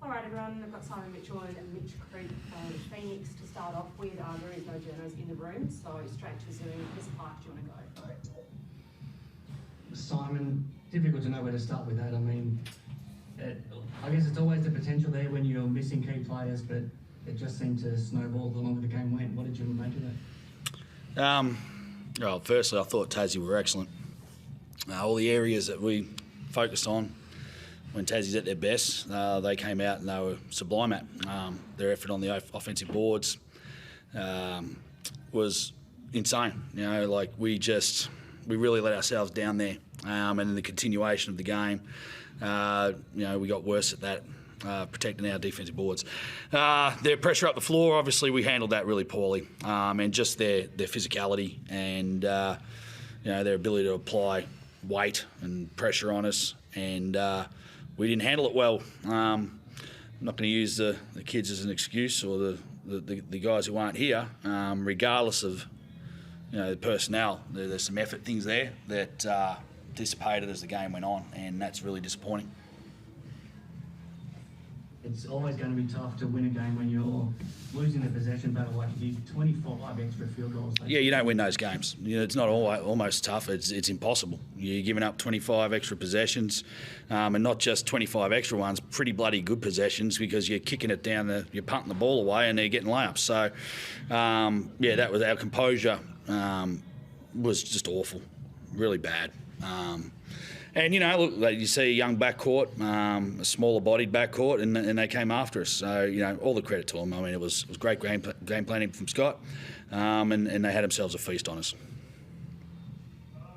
All right, everyone, I've got Simon Mitchell and Mitch Creek from Phoenix to start off with. There is no journos in the room, so straight to Zoom. Miss Pike, do you want to go? Simon, difficult to know where to start with that. I mean, I guess it's always the potential there when you're missing key players, but it just seemed to snowball the longer the game went. What did you make of that? Well, firstly, I thought Tassie were excellent. All the areas that we focused on when Tassie's at their best, they came out and they were sublime at. Their effort on the offensive boards was insane. You know, like we really let ourselves down there, and in the continuation of the game, you know, we got worse at that, protecting our defensive boards. Their pressure up the floor, obviously, we handled that really poorly, and just their physicality and you know, their ability to apply weight and pressure on us, and we didn't handle it well. I'm not going to use the kids as an excuse, or the guys who aren't here, regardless of, you know, the personnel. There's some effort things there that dissipated as the game went on, and that's really disappointing. It's always going to be tough to win a game when you're losing the possession battle like you did. 25 extra field goals. Yeah, you don't win those games. You know, it's not almost tough. It's impossible. You're giving up 25 extra possessions, and not just 25 extra ones. Pretty bloody good possessions, because you're kicking it down, you're punting the ball away, and they're getting layups. So, yeah, that was our composure. Was just awful, really bad. And, you know, look, you see a young backcourt, a smaller-bodied backcourt, and they came after us. So, you know, all the credit to them. I mean, it was great game planning from Scott, and they had themselves a feast on us.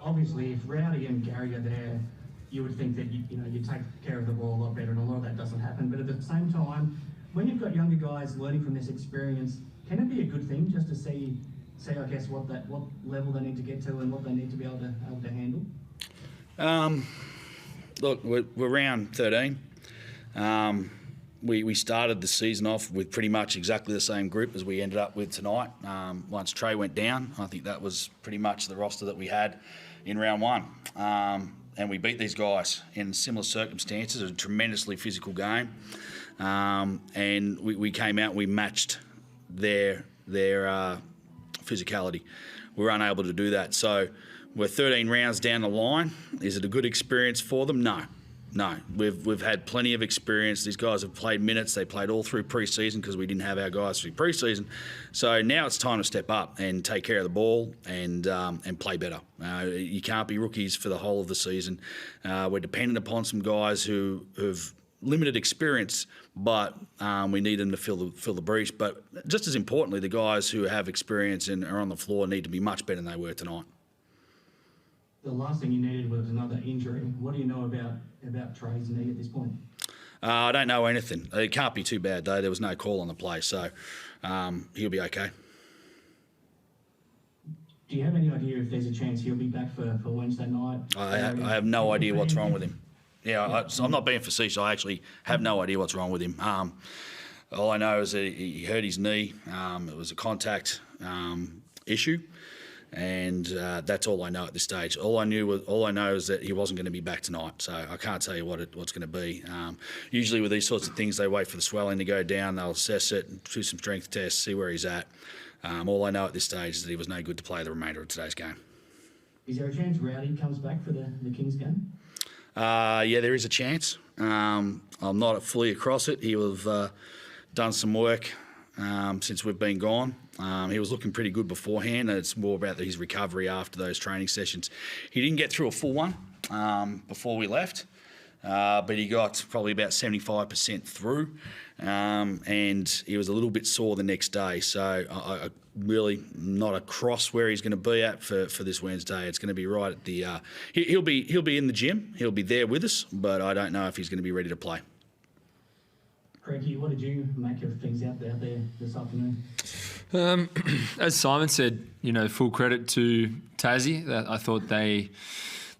Obviously, if Rowdy and Gary are there, you would think that you take care of the ball a lot better, and a lot of that doesn't happen. But at the same time, when you've got younger guys learning from this experience, can it be a good thing just to see, I guess, what level they need to get to and what they need to be able to handle? Look, we're round 13. We started the season off with pretty much exactly the same group as we ended up with tonight. Once Trey went down, I think that was pretty much the roster that we had in round one. And we beat these guys in similar circumstances. It was a tremendously physical game. And we came out and we matched their physicality. We were unable to do that. So we're 13 rounds down the line. Is it a good experience for them? No. We've had plenty of experience. These guys have played minutes. They played all through pre-season because we didn't have our guys through pre-season. So now it's time to step up and take care of the ball and play better. You can't be rookies for the whole of the season. We're dependent upon some guys who've limited experience, but we need them to fill the breach. But just as importantly, the guys who have experience and are on the floor need to be much better than they were tonight. The last thing you needed was another injury. What do you know about Trey's knee at this point? I don't know anything. It can't be too bad, though. There was no call on the play, so he'll be okay. Do you have any idea if there's a chance he'll be back for Wednesday night? I have no idea what's wrong with him. Yeah, I'm not being facetious. I actually have no idea what's wrong with him. All I know is that he hurt his knee. It was a contact issue. And that's all I know at this stage. All I know is that he wasn't going to be back tonight, so I can't tell you what's going to be. Usually with these sorts of things, they wait for the swelling to go down, they'll assess it, do some strength tests, see where he's at. All I know at this stage is that he was no good to play the remainder of today's game. Is there a chance Rowdy comes back for the Kings game? Yeah, there is a chance. I'm not fully across it. He will have done some work since we've been gone. He was looking pretty good beforehand, and it's more about his recovery after those training sessions. He didn't get through a full one before we left, but he got probably about 75% through, and he was a little bit sore the next day. So I really not across where he's going to be at for this Wednesday. It's going to be right at the. He'll be in the gym. He'll be there with us, but I don't know if he's going to be ready to play. Craigie, what did you make of things out there this afternoon? As Simon said, full credit to Tassie. I thought they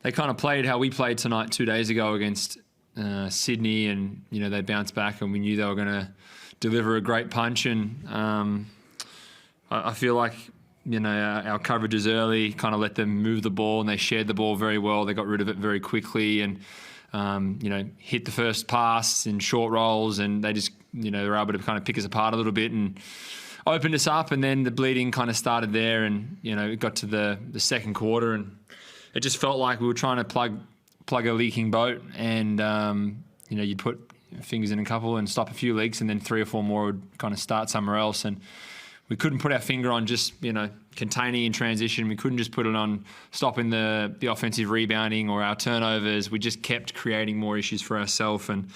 kind of played how we played tonight 2 days ago against Sydney, and they bounced back, and we knew they were going to deliver a great punch. And I feel like our coverages early kind of let them move the ball, and they shared the ball very well. They got rid of it very quickly, and hit the first pass in short rolls, and they just, were able to kind of pick us apart a little bit and opened us up. And then the bleeding kind of started there, and, it got to the second quarter, and it just felt like we were trying to plug a leaking boat, and, you'd put fingers in a couple and stop a few leaks, and then 3 or 4 more would kind of start somewhere else. And we couldn't put our finger on just, containing in transition. We couldn't just put it on stopping the offensive rebounding or our turnovers. We just kept creating more issues for ourselves. And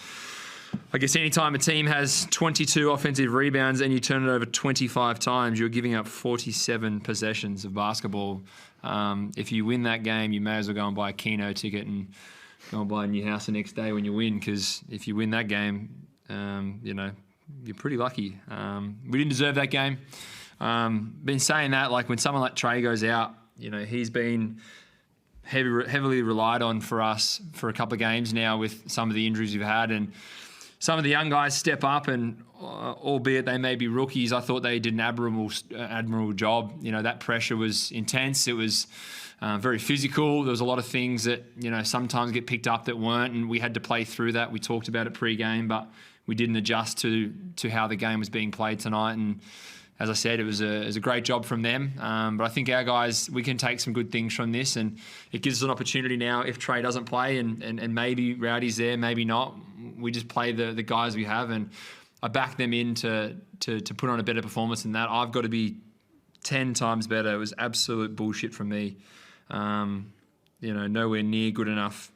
I guess anytime a team has 22 offensive rebounds and you turn it over 25 times, you're giving up 47 possessions of basketball. If you win that game, you may as well go and buy a Keno ticket and go and buy a new house the next day when you win, because if you win that game, you're pretty lucky. We didn't deserve that game. Been saying that, like when someone like Trey goes out, he's been heavily relied on for us for a couple of games now with some of the injuries we've had, and some of the young guys step up, and albeit they may be rookies, I thought they did an admirable job. That pressure was intense. It was very physical. There was a lot of things that, sometimes get picked up that weren't, and we had to play through that. We talked about it pre-game, but we didn't adjust to how the game was being played tonight. And as I said, it was a great job from them. But I think our guys, we can take some good things from this, and it gives us an opportunity now if Trey doesn't play and maybe Rowdy's there, maybe not. We just play the guys we have, and I back them in to put on a better performance than that. I've got to be 10 times better. It was absolute bullshit from me. Nowhere near good enough.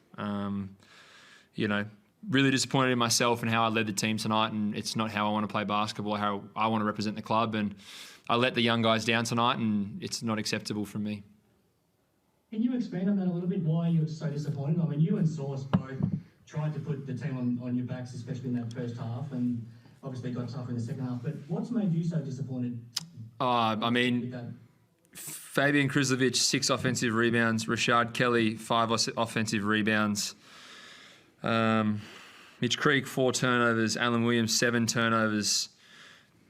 Really disappointed in myself and how I led the team tonight, and it's not how I want to play basketball, how I want to represent the club, and I let the young guys down tonight, and it's not acceptable from me. Can you expand on that a little bit, why you're so disappointed? I mean, you and Sauce both tried to put the team on your backs, especially in that first half, and obviously got tougher in the second half, but what's made you so disappointed? Fabian Krislovic, 6 offensive rebounds. Rashad Kelly, 5 offensive rebounds. Mitch Creek, 4 turnovers. Alan Williams, 7 turnovers.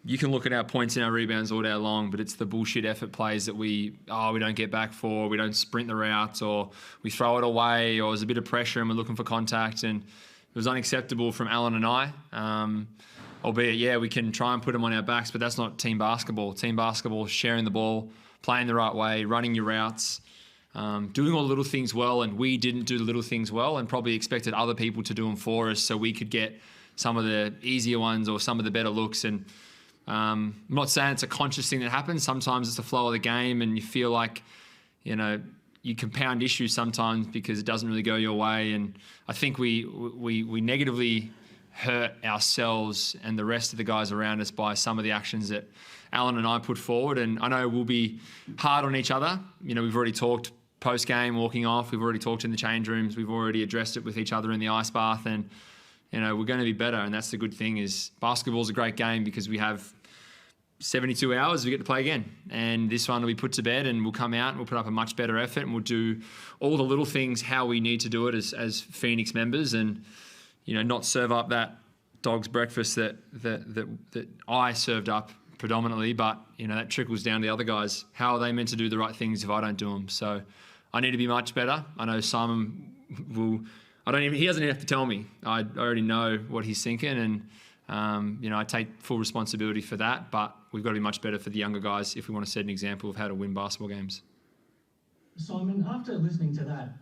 You can look at our points and our rebounds all day long, but it's the bullshit effort plays that we don't get back for, we don't sprint the routes, or we throw it away, or there's a bit of pressure and we're looking for contact, and it was unacceptable from Alan and I. Albeit, we can try and put them on our backs, but that's not team basketball. Team basketball is sharing the ball, playing the right way, running your routes, doing all the little things well, and we didn't do the little things well and probably expected other people to do them for us so we could get some of the easier ones or some of the better looks. And I'm not saying it's a conscious thing that happens. Sometimes it's the flow of the game, and you feel like, you compound issues sometimes because it doesn't really go your way. And I think we negatively hurt ourselves and the rest of the guys around us by some of the actions that Alan and I put forward. And I know we'll be hard on each other. We've already talked post-game, walking off. We've already talked in the change rooms. We've already addressed it with each other in the ice bath. And, we're going to be better. And that's the good thing, is basketball's a great game because we have 72 hours, we get to play again. And this one will be put to bed, and we'll come out and we'll put up a much better effort, and we'll do all the little things how we need to do it as Phoenix members, and, not serve up that dog's breakfast that I served up predominantly, but that trickles down to the other guys. How are they meant to do the right things if I don't do them? So I need to be much better. I know Simon will. He doesn't even have to tell me. I already know what he's thinking, and I take full responsibility for that. But we've got to be much better for the younger guys if we want to set an example of how to win basketball games. Simon, after listening to that,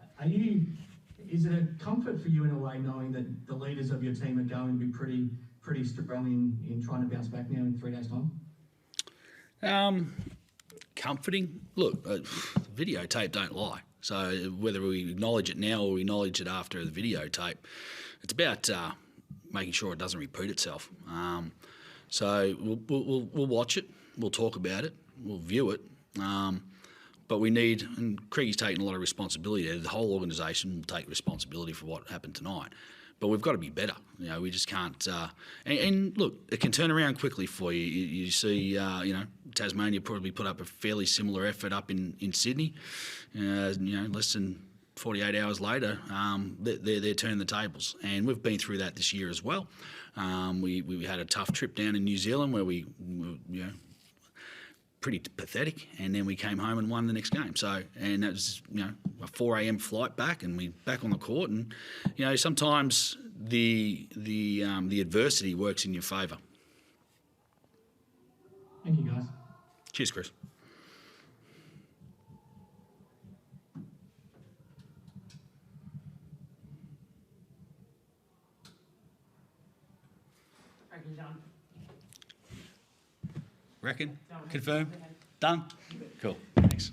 is it a comfort for you in a way knowing that the leaders of your team are going to be pretty strong in trying to bounce back now in 3 days' time? Comforting? Look, videotape don't lie. So whether we acknowledge it now or we acknowledge it after the videotape, it's about making sure it doesn't repeat itself. So we'll watch it, we'll talk about it, we'll view it, but we need, and Craig's taking a lot of responsibility there. The whole organisation will take responsibility for what happened tonight. But we've got to be better. We just can't. And look, it can turn around quickly for you. You see, Tasmania probably put up a fairly similar effort up in Sydney. Less than 48 hours later, they're turning the tables. And we've been through that this year as well. We had a tough trip down in New Zealand where we pretty pathetic. And then we came home and won the next game. So, and that was, a 4 a.m. flight back, and we back on the court. And, sometimes the adversity works in your favour. Thank you, guys. Cheers, Chris. Reckon done. Reckon? Done. Confirm? Okay. Done? Cool. Thanks.